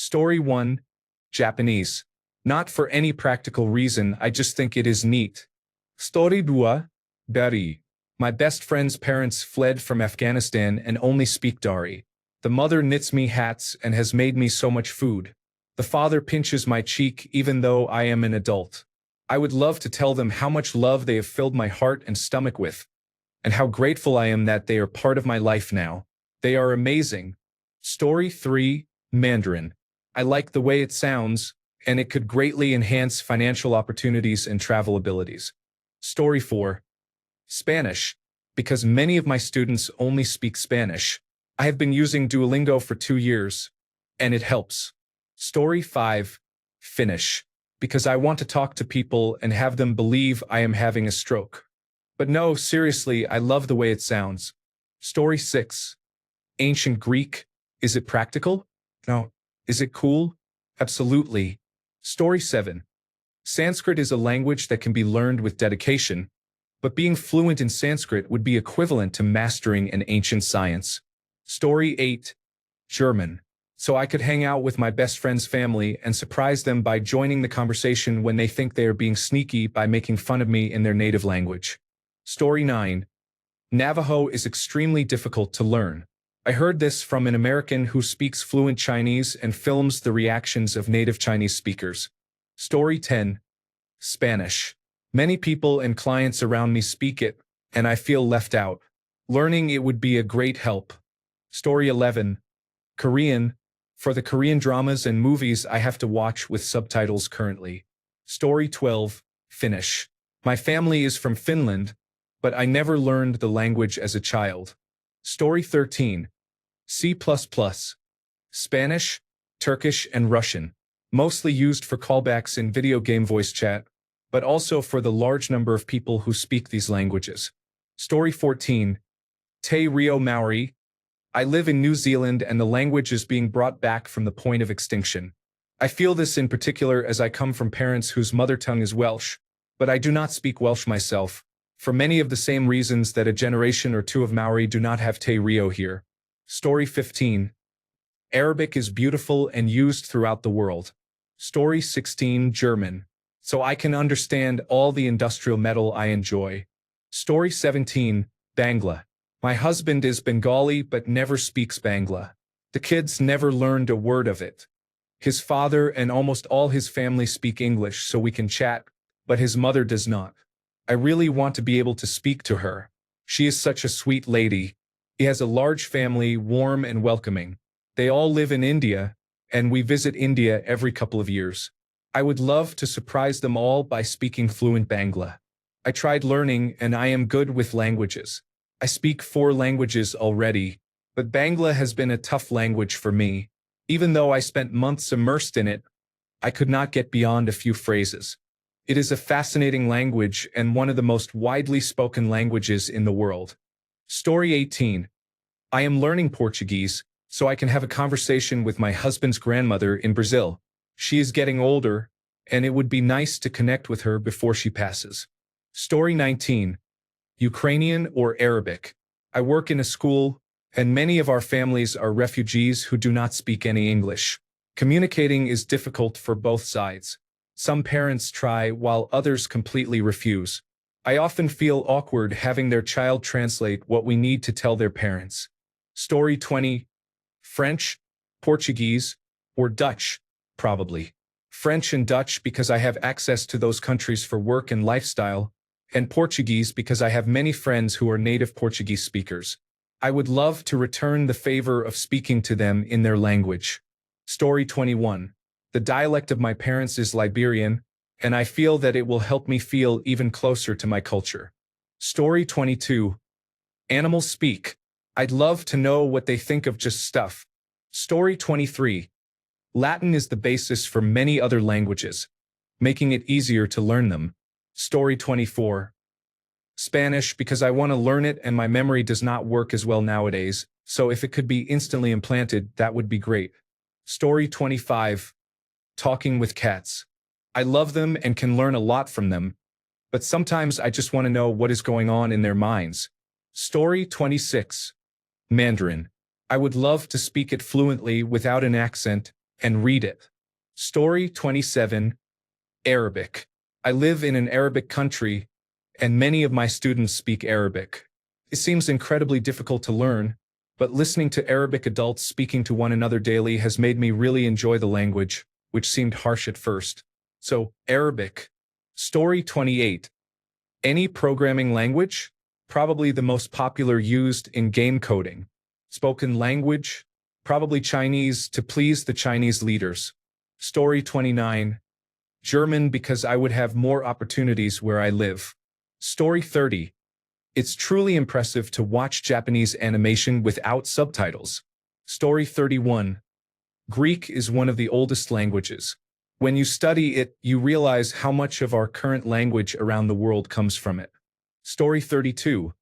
Story 1. Japanese. Not for any practical reason, I just think it is neat. Story 2. Dari. My best friend's parents fled from Afghanistan and only speak Dari. The mother knits me hats and has made me so much food. The father pinches my cheek even though I am an adult. I would love to tell them how much love they have filled my heart and stomach with, and how grateful I am that they are part of my life now. They are amazing. Story 3. Mandarin. I like the way it sounds, and it could greatly enhance financial opportunities and travel abilities. Story 4. Spanish. Because many of my students only speak Spanish, I have been using Duolingo for 2 years, and it helps. Story 5. Finnish. Because I want to talk to people and have them believe I am having a stroke. But no, seriously, I love the way it sounds. Story 6. Ancient Greek. Is it practical? No. Is it cool? Absolutely. Story 7. Sanskrit is a language that can be learned with dedication, but being fluent in Sanskrit would be equivalent to mastering an ancient science. Story 8. German. So I could hang out with my best friend's family and surprise them by joining the conversation when they think they are being sneaky by making fun of me in their native language. Story 9. Navajo is extremely difficult to learn. I heard this from an American who speaks fluent Chinese and films the reactions of native Chinese speakers. Story 10. Spanish. Many people and clients around me speak it, and I feel left out. Learning it would be a great help. Story 11. Korean. For the Korean dramas and movies I have to watch with subtitles currently. Story 12. Finnish. My family is from Finland, but I never learned the language as a child. Story 13. C++. Spanish, Turkish, and Russian. Mostly used for callbacks in video game voice chat, but also for the large number of people who speak these languages. Story 14. Te Reo Maori. I live in New Zealand and the language is being brought back from the point of extinction. I feel this in particular as I come from parents whose mother tongue is Welsh, but I do not speak Welsh myself, for many of the same reasons that a generation or two of Maori do not have Te Reo here. Story 15. Arabic is beautiful and used throughout the world. Story 16. German. So I can understand all the industrial metal I enjoy. Story 17. Bangla. My husband is Bengali but never speaks Bangla. The kids never learned a word of it. His father and almost all his family speak English so we can chat, but his mother does not. I really want to be able to speak to her. She is such a sweet lady. He has a large family, warm and welcoming. They all live in India, and we visit India every couple of years. I would love to surprise them all by speaking fluent Bangla. I tried learning and I am good with languages. I speak 4 languages already, but Bangla has been a tough language for me. Even though I spent months immersed in it, I could not get beyond a few phrases. It is a fascinating language and one of the most widely spoken languages in the world. Story 18. I am learning Portuguese, so I can have a conversation with my husband's grandmother in Brazil. She is getting older, and it would be nice to connect with her before she passes. Story 19. Ukrainian or Arabic. I work in a school, and many of our families are refugees who do not speak any English. Communicating is difficult for both sides. Some parents try while others completely refuse. I often feel awkward having their child translate what we need to tell their parents. Story 20. French, Portuguese, or Dutch, probably. French and Dutch because I have access to those countries for work and lifestyle, and Portuguese because I have many friends who are native Portuguese speakers. I would love to return the favor of speaking to them in their language. Story 21. The dialect of my parents is Liberian, and I feel that it will help me feel even closer to my culture. Story 22. Animals speak. I'd love to know what they think of just stuff. Story 23. Latin is the basis for many other languages, making it easier to learn them. Story 24. Spanish because I want to learn it and my memory does not work as well nowadays, so if it could be instantly implanted, that would be great. Story 25. Talking with cats. I love them and can learn a lot from them, but sometimes I just want to know what is going on in their minds. Story 26. Mandarin. I would love to speak it fluently without an accent, and read it. Story 27. Arabic. I live in an Arabic country, and many of my students speak Arabic. It seems incredibly difficult to learn, but listening to Arabic adults speaking to one another daily has made me really enjoy the language, which seemed harsh at first. So, Arabic. Story 28. Any programming language? Probably the most popular used in game coding. Spoken language? Probably Chinese to please the Chinese leaders. Story 29. German because I would have more opportunities where I live. Story 30. It's truly impressive to watch Japanese animation without subtitles. Story 31. Greek is one of the oldest languages. When you study it, you realize how much of our current language around the world comes from it. Story 32.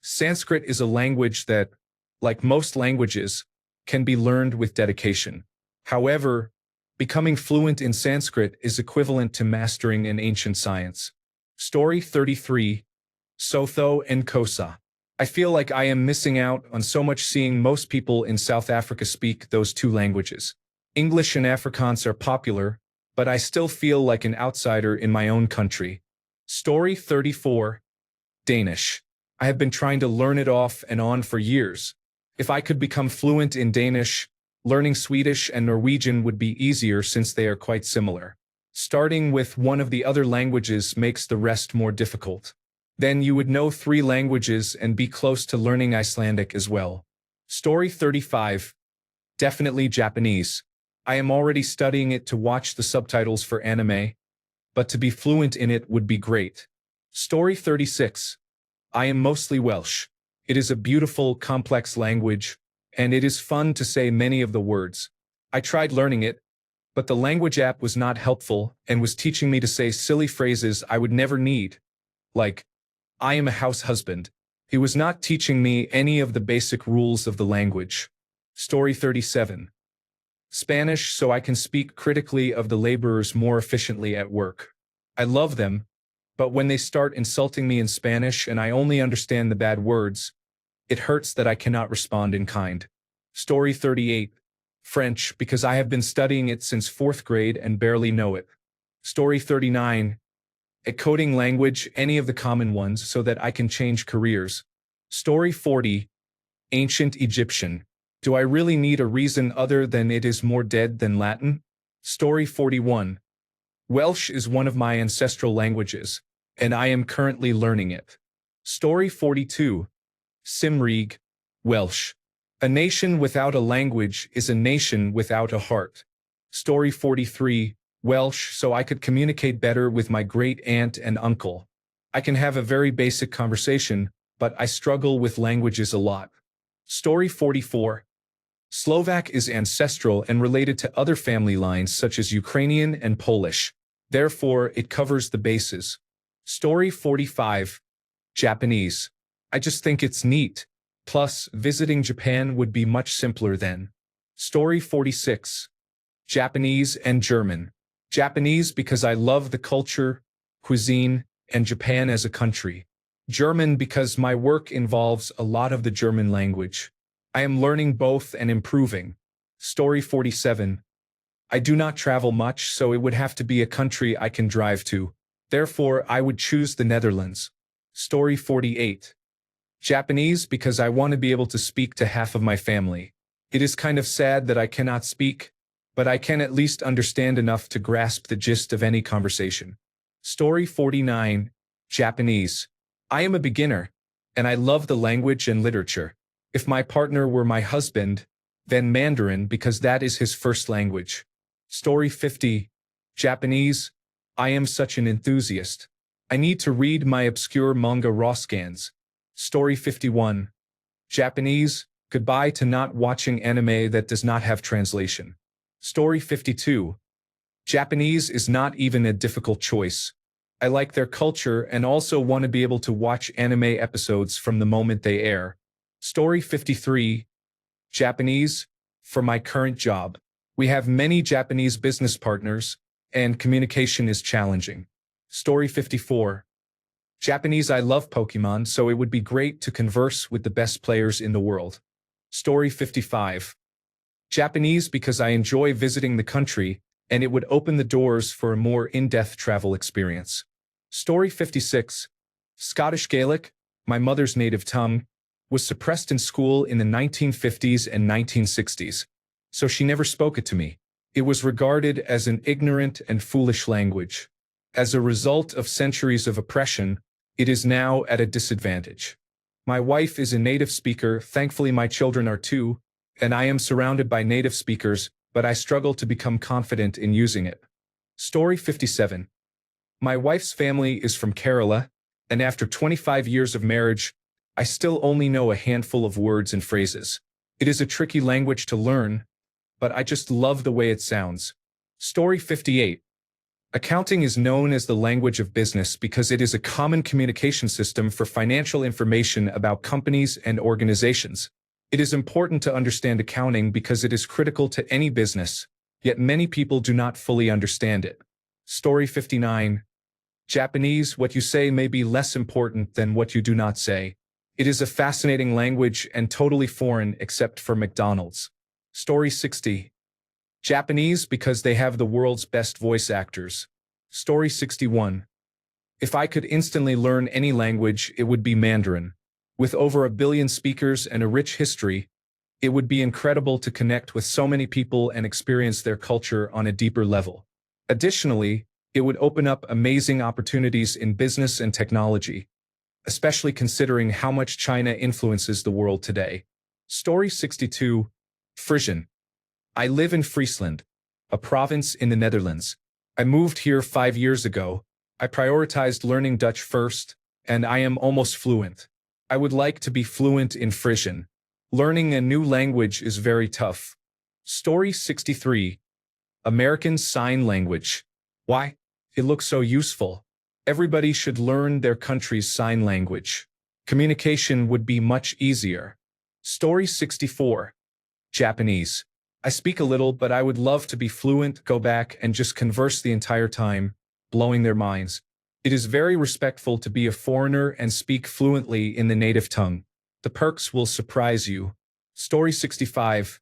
Sanskrit is a language that, like most languages, can be learned with dedication. However, becoming fluent in Sanskrit is equivalent to mastering an ancient science. Story 33. Sotho and Xhosa. I feel like I am missing out on so much seeing most people in South Africa speak those two languages. English and Afrikaans are popular, but I still feel like an outsider in my own country. Story 34. Danish. I have been trying to learn it off and on for years. If I could become fluent in Danish, learning Swedish and Norwegian would be easier since they are quite similar. Starting with one of the other languages makes the rest more difficult. Then you would know 3 languages and be close to learning Icelandic as well. Story 35. Definitely Japanese. I am already studying it to watch the subtitles for anime, but to be fluent in it would be great. Story 36. I am mostly Welsh. It is a beautiful, complex language, and it is fun to say many of the words. I tried learning it, but the language app was not helpful and was teaching me to say silly phrases I would never need, like, I am a house husband. He was not teaching me any of the basic rules of the language. Story 37. Spanish so I can speak critically of the laborers more efficiently at work. I love them, but when they start insulting me in Spanish and I only understand the bad words, it hurts that I cannot respond in kind. Story 38. French because I have been studying it since 4th grade and barely know it. Story 39. A coding language, any of the common ones, so that I can change careers. Story 40. Ancient Egyptian. Do I really need a reason other than it is more dead than Latin? Story 41. Welsh is one of my ancestral languages, and I am currently learning it. Story 42. Cymric, Welsh. A nation without a language is a nation without a heart. Story 43. Welsh so I could communicate better with my great-aunt and uncle. I can have a very basic conversation, but I struggle with languages a lot. Story 44. Slovak is ancestral and related to other family lines such as Ukrainian and Polish. Therefore, it covers the bases. Story 45. Japanese. I just think it's neat. Plus, visiting Japan would be much simpler then. Story 46. Japanese and German. Japanese because I love the culture, cuisine, and Japan as a country. German because my work involves a lot of the German language. I am learning both and improving. Story 47. I do not travel much, so it would have to be a country I can drive to. Therefore, I would choose the Netherlands. Story 48. Japanese because I want to be able to speak to half of my family. It is kind of sad that I cannot speak, but I can at least understand enough to grasp the gist of any conversation. Story 49. Japanese. I am a beginner, and I love the language and literature. If my partner were my husband, then Mandarin because that is his first language. Story 50. Japanese. I am such an enthusiast. I need to read my obscure manga raw scans. Story 51. Japanese. Goodbye to not watching anime that does not have translation. Story 52. Japanese is not even a difficult choice. I like their culture and also want to be able to watch anime episodes from the moment they air. Story 53. Japanese. For my current job. We have many Japanese business partners, and communication is challenging. Story 54. Japanese. I love Pokemon, so it would be great to converse with the best players in the world. Story 55. Japanese because I enjoy visiting the country, and it would open the doors for a more in-depth travel experience. Story 56. Scottish Gaelic, my mother's native tongue, was suppressed in school in the 1950s and 1960s, so she never spoke it to me. It was regarded as an ignorant and foolish language. As a result of centuries of oppression, it is now at a disadvantage. My wife is a native speaker, thankfully my children are too, and I am surrounded by native speakers, but I struggle to become confident in using it. Story 57. My wife's family is from Kerala, and after 25 years of marriage, I still only know a handful of words and phrases. It is a tricky language to learn, but I just love the way it sounds. Story 58. Accounting is known as the language of business because it is a common communication system for financial information about companies and organizations. It is important to understand accounting because it is critical to any business, yet many people do not fully understand it. Story 59. Japanese, what you say may be less important than what you do not say. It is a fascinating language and totally foreign except for McDonald's. Story 60. Japanese because they have the world's best voice actors. Story 61. If I could instantly learn any language, it would be Mandarin. With over 1 billion speakers and a rich history, it would be incredible to connect with so many people and experience their culture on a deeper level. Additionally, it would open up amazing opportunities in business and technology, especially considering how much China influences the world today. Story 62. Frisian. I live in Friesland, a province in the Netherlands. I moved here 5 years ago. I prioritized learning Dutch first, and I am almost fluent. I would like to be fluent in Frisian. Learning a new language is very tough. Story 63. American Sign Language. Why? It looks so useful. Everybody should learn their country's sign language. Communication would be much easier. Story 64. Japanese. I speak a little, but I would love to be fluent, go back and just converse the entire time, blowing their minds. It is very respectful to be a foreigner and speak fluently in the native tongue. The perks will surprise you. Story 65.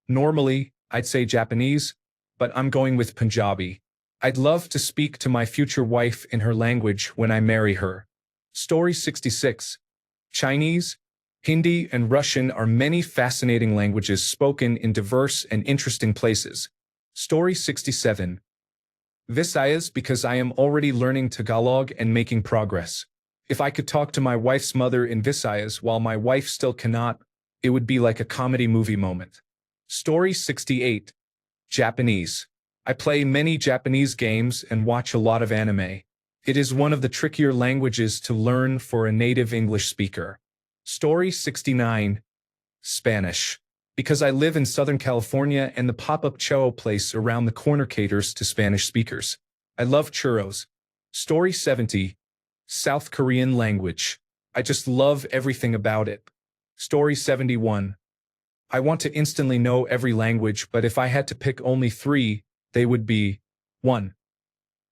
Normally, I'd say Japanese, but I'm going with Punjabi. I'd love to speak to my future wife in her language when I marry her. Story 66. Chinese, Hindi, and Russian are many fascinating languages spoken in diverse and interesting places. Story 67. Visayas because I am already learning Tagalog and making progress. If I could talk to my wife's mother in Visayas while my wife still cannot, it would be like a comedy movie moment. Story 68. Japanese. I play many Japanese games and watch a lot of anime. It is one of the trickier languages to learn for a native English speaker. Story 69. Spanish. Because I live in Southern California and the pop-up churro place around the corner caters to Spanish speakers. I love churros. Story 70. South Korean language. I just love everything about it. Story 71. I want to instantly know every language, but if I had to pick only 3, they would be 1.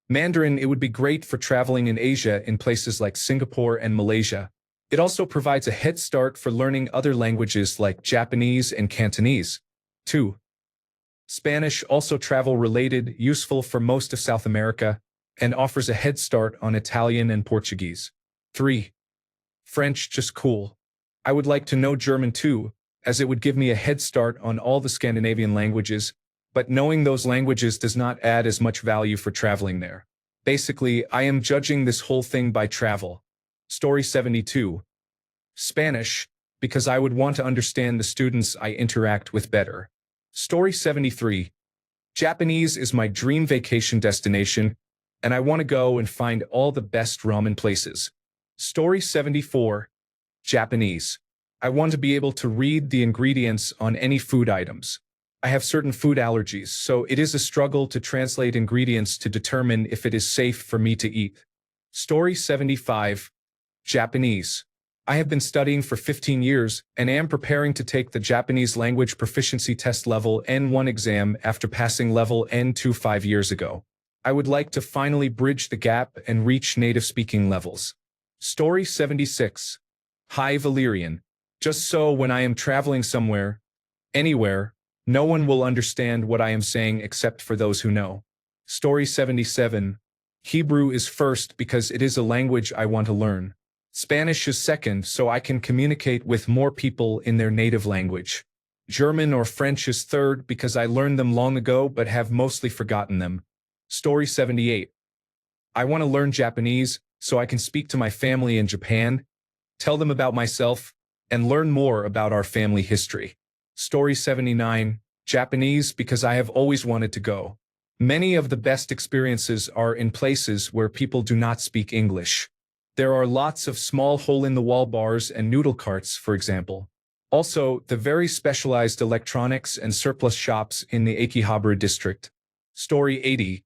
Mandarin. It would be great for traveling in Asia in places like Singapore and Malaysia. It also provides a head start for learning other languages like Japanese and Cantonese. 2. Spanish, also travel-related, useful for most of South America, and offers a head start on Italian and Portuguese. 3. French, just cool. I would like to know German too, as it would give me a head start on all the Scandinavian languages, but knowing those languages does not add as much value for traveling there. Basically, I am judging this whole thing by travel. Story 72. Spanish, because I would want to understand the students I interact with better. Story 73. Japanese is my dream vacation destination, and I want to go and find all the best ramen places. Story 74. Japanese. I want to be able to read the ingredients on any food items. I have certain food allergies, so it is a struggle to translate ingredients to determine if it is safe for me to eat. Story 75. Japanese. I have been studying for 15 years and am preparing to take the Japanese language proficiency test level N1 exam after passing level N2 5 years ago. I would like to finally bridge the gap and reach native speaking levels. Story 76. Hi Valerian. Just so when I am traveling somewhere, anywhere, No one will understand what I am saying except for those who know. Story 77. Hebrew is first because it is a language I want to learn. Spanish is second so I can communicate with more people in their native language. German or French is third because I learned them long ago but have mostly forgotten them. Story 78. I want to learn Japanese so I can speak to my family in Japan, tell them about myself, and learn more about our family history. Story 79. Japanese because I have always wanted to go. Many of the best experiences are in places where people do not speak English. There are lots of small hole-in-the-wall bars and noodle carts, for example. Also, the very specialized electronics and surplus shops in the Akihabara district. Story 80.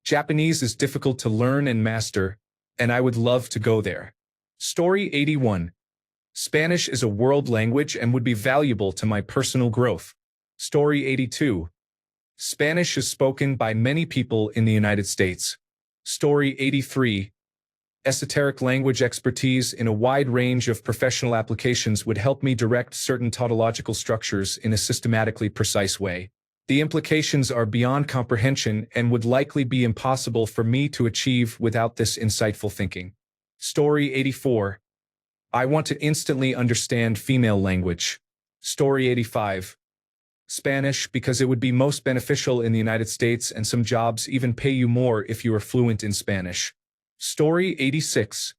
Japanese is difficult to learn and master, and I would love to go there. Story 81. Spanish is a world language and would be valuable to my personal growth. Story 82. Spanish is spoken by many people in the United States. Story 83. Esoteric language expertise in a wide range of professional applications would help me direct certain tautological structures in a systematically precise way. The implications are beyond comprehension and would likely be impossible for me to achieve without this insightful thinking. Story 84. I want to instantly understand female language. Story 85. Spanish because it would be most beneficial in the United States and some jobs even pay you more if you are fluent in Spanish. Story 86.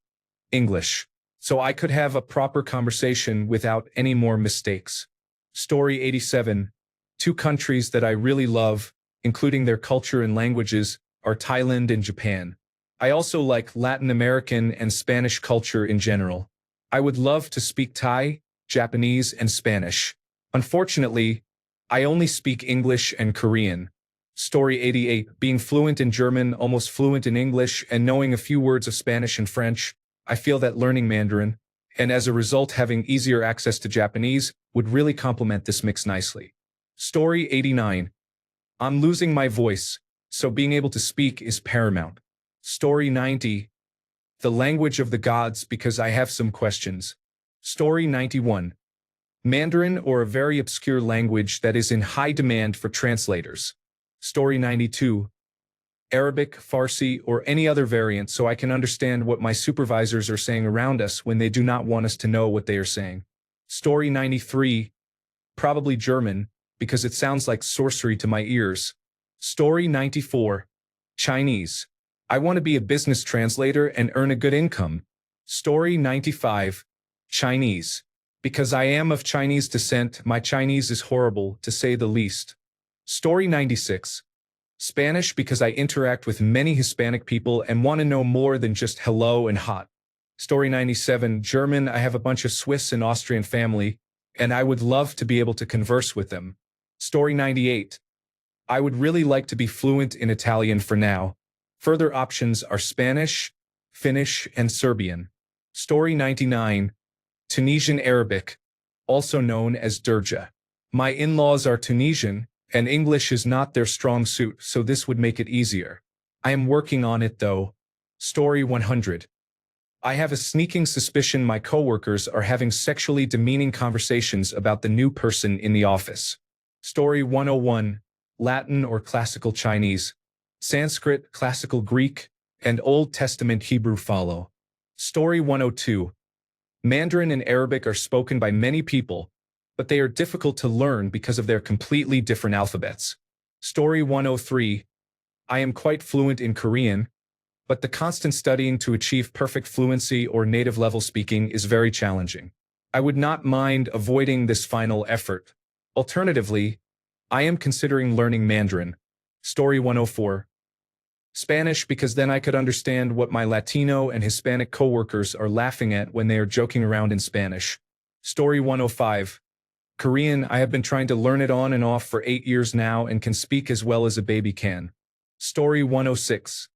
English. So I could have a proper conversation without any more mistakes. Story 87. Two countries that I really love, including their culture and languages, are Thailand and Japan. I also like Latin American and Spanish culture in general. I would love to speak Thai, Japanese, and Spanish. Unfortunately, I only speak English and Korean. Story 88. Being fluent in German, almost fluent in English, and knowing a few words of Spanish and French, I feel that learning Mandarin, and as a result having easier access to Japanese, would really complement this mix nicely. Story 89. I'm losing my voice, so being able to speak is paramount. Story 90. The language of the gods because I have some questions. Story 91. Mandarin or a very obscure language that is in high demand for translators. Story 92. Arabic, Farsi, or any other variant so I can understand what my supervisors are saying around us when they do not want us to know what they are saying. Story 93. Probably German, because it sounds like sorcery to my ears. Story 94. Chinese. I want to be a business translator and earn a good income. Story 95. Chinese. Because I am of Chinese descent, my Chinese is horrible, to say the least. Story 96. Spanish because I interact with many Hispanic people and want to know more than just hello and hot. Story 97. German. I have a bunch of Swiss and Austrian family, and I would love to be able to converse with them. Story 98. I would really like to be fluent in Italian for now. Further options are Spanish, Finnish, and Serbian. Story 99. Tunisian Arabic, also known as Derja. My in-laws are Tunisian, and English is not their strong suit, so this would make it easier. I am working on it though. Story 100. I have a sneaking suspicion my coworkers are having sexually demeaning conversations about the new person in the office. Story 101. Latin or Classical Chinese. Sanskrit, Classical Greek, and Old Testament Hebrew follow. Story 102. Mandarin and Arabic are spoken by many people, but they are difficult to learn because of their completely different alphabets. Story 103. I am quite fluent in Korean, but the constant studying to achieve perfect fluency or native level speaking is very challenging. I would not mind avoiding this final effort. Alternatively, I am considering learning Mandarin. Story 104. Spanish because then I could understand what my Latino and Hispanic coworkers are laughing at when they are joking around in Spanish. Story 105. Korean. I have been trying to learn it on and off for 8 years now and can speak as well as a baby can. Story 106.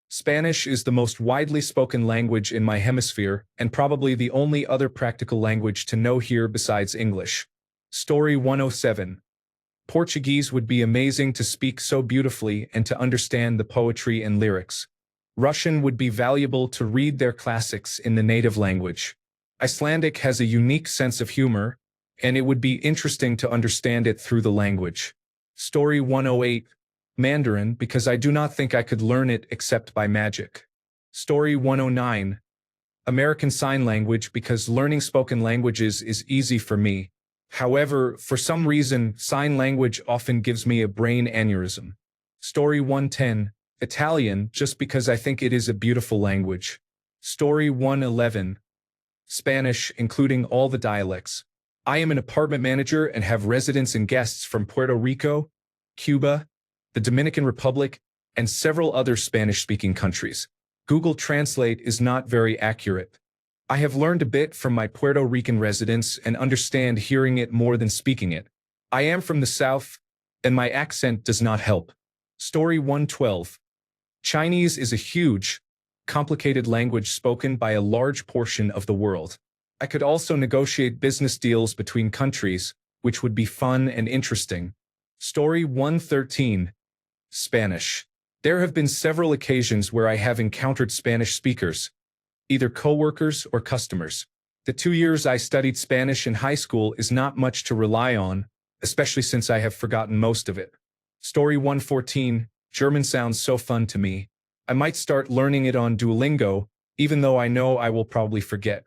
Spanish is the most widely spoken language in my hemisphere and probably the only other practical language to know here besides English. Story 107. Portuguese would be amazing to speak so beautifully and to understand the poetry and lyrics. Russian would be valuable to read their classics in the native language. Icelandic has a unique sense of humor, and it would be interesting to understand it through the language. Story 108, Mandarin, because I do not think I could learn it except by magic. Story 109, American Sign Language, because learning spoken languages is easy for me. However, for some reason, sign language often gives me a brain aneurysm. Story 110, Italian, just because I think it is a beautiful language. Story 111, Spanish, including all the dialects. I am an apartment manager and have residents and guests from Puerto Rico, Cuba, the Dominican Republic, and several other Spanish-speaking countries. Google Translate is not very accurate. I have learned a bit from my Puerto Rican residents and understand hearing it more than speaking it. I am from the South, and my accent does not help. Story 112. Chinese is a huge, complicated language spoken by a large portion of the world. I could also negotiate business deals between countries, which would be fun and interesting. Story 113. Spanish. There have been several occasions where I have encountered Spanish speakers, either co-workers or customers. The 2 years I studied Spanish in high school is not much to rely on, especially since I have forgotten most of it. Story 114. German sounds so fun to me. I might start learning it on Duolingo, even though I know I will probably forget.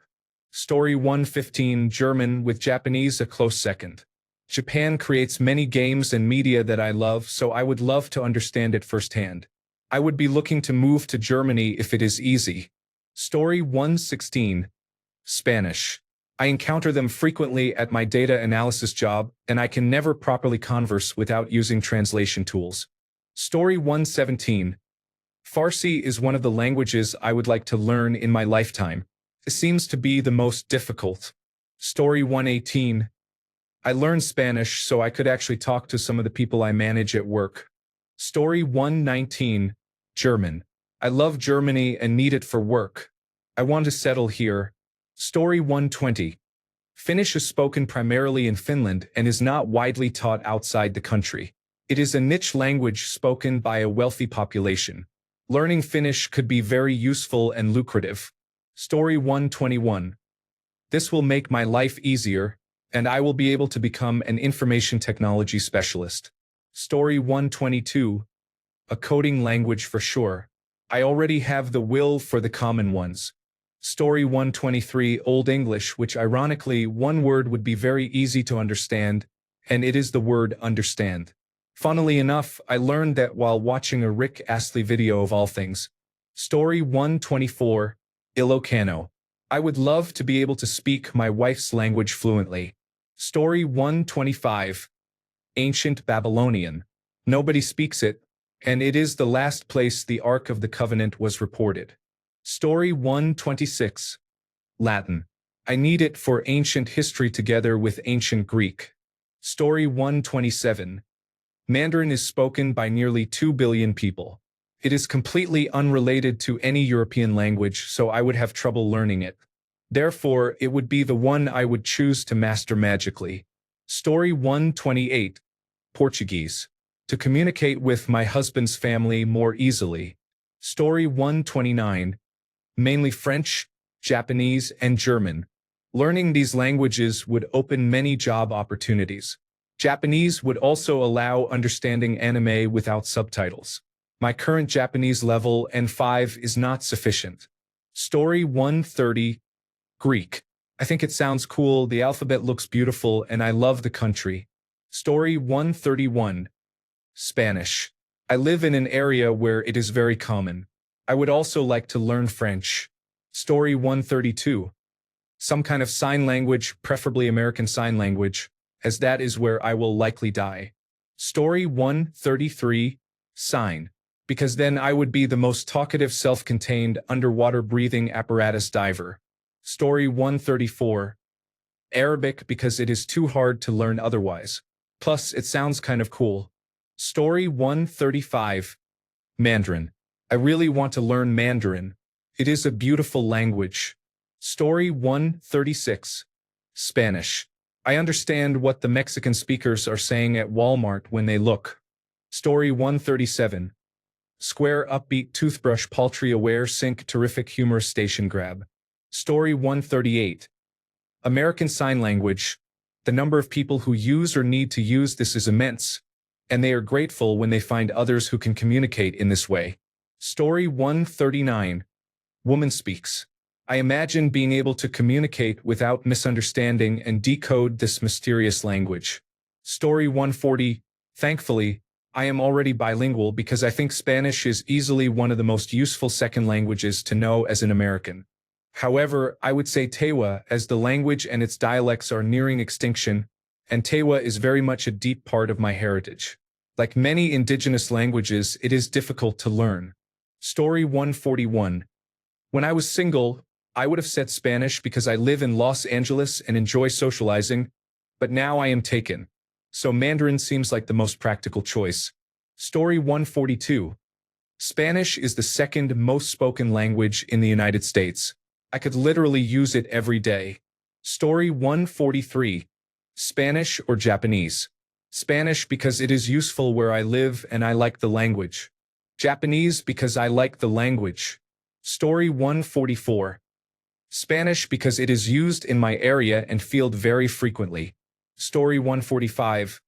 Story 115. German, with Japanese a close second. Japan creates many games and media that I love, so I would love to understand it firsthand. I would be looking to move to Germany if it is easy. Story 116. Spanish. I encounter them frequently at my data analysis job, and I can never properly converse without using translation tools. Story 117. Farsi is one of the languages I would like to learn in my lifetime. It seems to be the most difficult. Story 118. I learned Spanish so I could actually talk to some of the people I manage at work. Story 119. German. I love Germany and need it for work. I want to settle here. Story 120. Finnish is spoken primarily in Finland and is not widely taught outside the country. It is a niche language spoken by a wealthy population. Learning Finnish could be very useful and lucrative. Story 121. This will make my life easier, and I will be able to become an information technology specialist. Story 122. A coding language for sure. I already have the will for the common ones. Story 123. Old English, which ironically one word would be very easy to understand, and it is the word understand. Funnily enough, I learned that while watching a Rick Astley video of all things. Story 124. Ilocano. I would love to be able to speak my wife's language fluently. Story 125. Ancient Babylonian. Nobody speaks it, and it is the last place the Ark of the Covenant was reported. Story 126. Latin. I need it for ancient history together with ancient Greek. Story 127. Mandarin is spoken by nearly 2 billion people. It is completely unrelated to any European language, so I would have trouble learning it. Therefore, it would be the one I would choose to master magically. Story 128. Portuguese. To communicate with my husband's family more easily. Story 129. Mainly French, Japanese, and German. Learning these languages would open many job opportunities. Japanese would also allow understanding anime without subtitles. My current Japanese level N5 is not sufficient. Story 130. Greek. I think it sounds cool, the alphabet looks beautiful, and I love the country. Story 131. Spanish. I live in an area where it is very common. I would also like to learn French. Story 132. Some kind of sign language, preferably American Sign Language, as that is where I will likely die. Story 133. Sign. Because then I would be the most talkative self-contained underwater breathing apparatus diver. Story 134. Arabic, because it is too hard to learn otherwise. Plus, it sounds kind of cool. Story 135. Mandarin. I really want to learn Mandarin. It is a beautiful language. Story 136. Spanish. I understand what the Mexican speakers are saying at Walmart when they look. Story 137. Square upbeat toothbrush paltry aware sync terrific humor station grab. Story 138. American Sign Language. The number of people who use or need to use this is immense, and they are grateful when they find others who can communicate in this way. Story 139. Woman speaks. I imagine being able to communicate without misunderstanding and decode this mysterious language. Story 140. Thankfully, I am already bilingual because I think Spanish is easily one of the most useful second languages to know as an American. However, I would say Tewa, as the language and its dialects are nearing extinction, and Tewa is very much a deep part of my heritage. Like many indigenous languages, it is difficult to learn. Story 141. When I was single, I would have said Spanish because I live in Los Angeles and enjoy socializing, but now I am taken. So Mandarin seems like the most practical choice. Story 142. Spanish is the second most spoken language in the United States. I could literally use it every day. Story 143. Spanish or Japanese? Spanish because it is useful where I live and I like the language. Japanese because I like the language. Story 144. Spanish because it is used in my area and field very frequently. Story 145.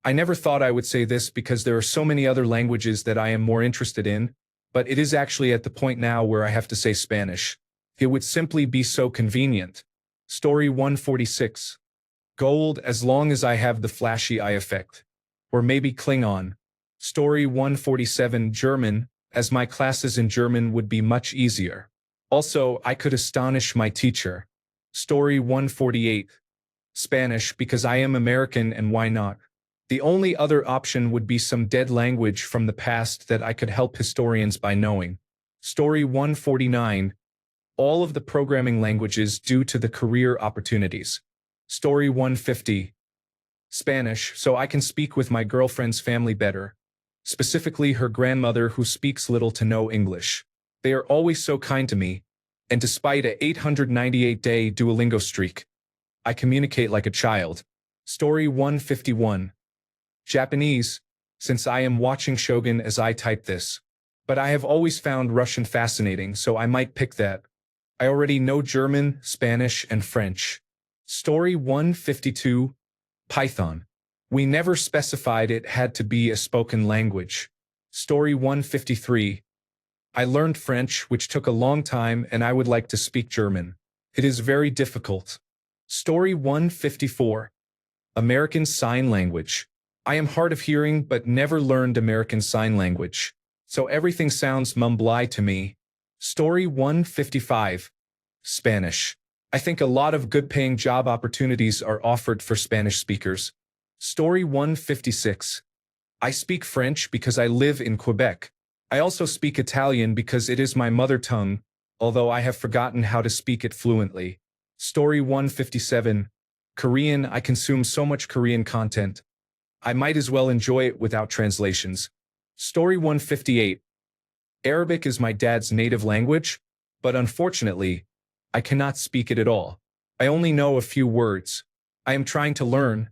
I never thought I would say this because there are so many other languages that I am more interested in, but it is actually at the point now where I have to say Spanish. It would simply be so convenient. Story 146. Gold as long as I have the flashy eye effect. Or maybe Klingon. Story 147. German, as my classes in German would be much easier. Also, I could astonish my teacher. Story 148. Spanish because I am American and why not? The only other option would be some dead language from the past that I could help historians by knowing. Story 149. All of the programming languages due to the career opportunities. Story 150. Spanish, so I can speak with my girlfriend's family better. Specifically her grandmother who speaks little to no English. They are always so kind to me, and despite a 898-day Duolingo streak, I communicate like a child. Story 151. Japanese, since I am watching Shogun as I type this. But I have always found Russian fascinating, so I might pick that. I already know German, Spanish, and French. Story 152. Python. We never specified it had to be a spoken language. Story 153. I learned French, which took a long time, and I would like to speak German. It is very difficult. Story 154. American Sign Language. I am hard of hearing but never learned American Sign Language, so everything sounds mumbly to me. Story 155. Spanish. I think a lot of good-paying job opportunities are offered for Spanish speakers. Story 156. I speak French because I live in Quebec. I also speak Italian because it is my mother tongue, although I have forgotten how to speak it fluently. Story 157. Korean. I consume so much Korean content. I might as well enjoy it without translations. Story 158. Arabic is my dad's native language, but unfortunately, I cannot speak it at all. I only know a few words. I am trying to learn,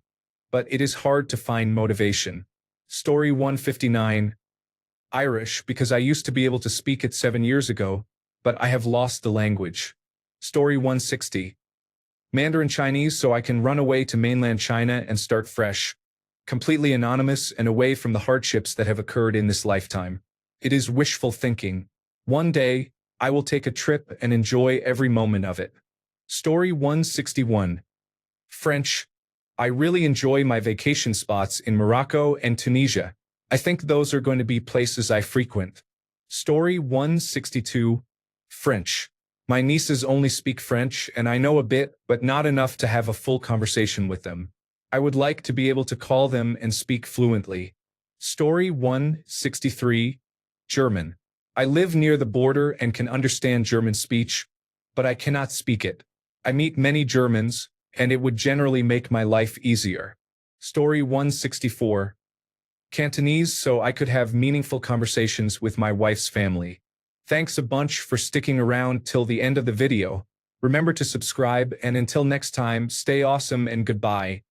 but it is hard to find motivation. Story 159. Irish, because I used to be able to speak it 7 years ago, but I have lost the language. Story 160. Mandarin Chinese so I can run away to mainland China and start fresh. Completely anonymous and away from the hardships that have occurred in this lifetime. It is wishful thinking. One day, I will take a trip and enjoy every moment of it. Story 161. French. I really enjoy my vacation spots in Morocco and Tunisia. I think those are going to be places I frequent. Story 162. French. My nieces only speak French and I know a bit, but not enough to have a full conversation with them. I would like to be able to call them and speak fluently. Story 163. German. I live near the border and can understand German speech, but I cannot speak it. I meet many Germans, and it would generally make my life easier. Story 164. Cantonese so I could have meaningful conversations with my wife's family. Thanks a bunch for sticking around till the end of the video. Remember to subscribe and until next time, stay awesome and goodbye.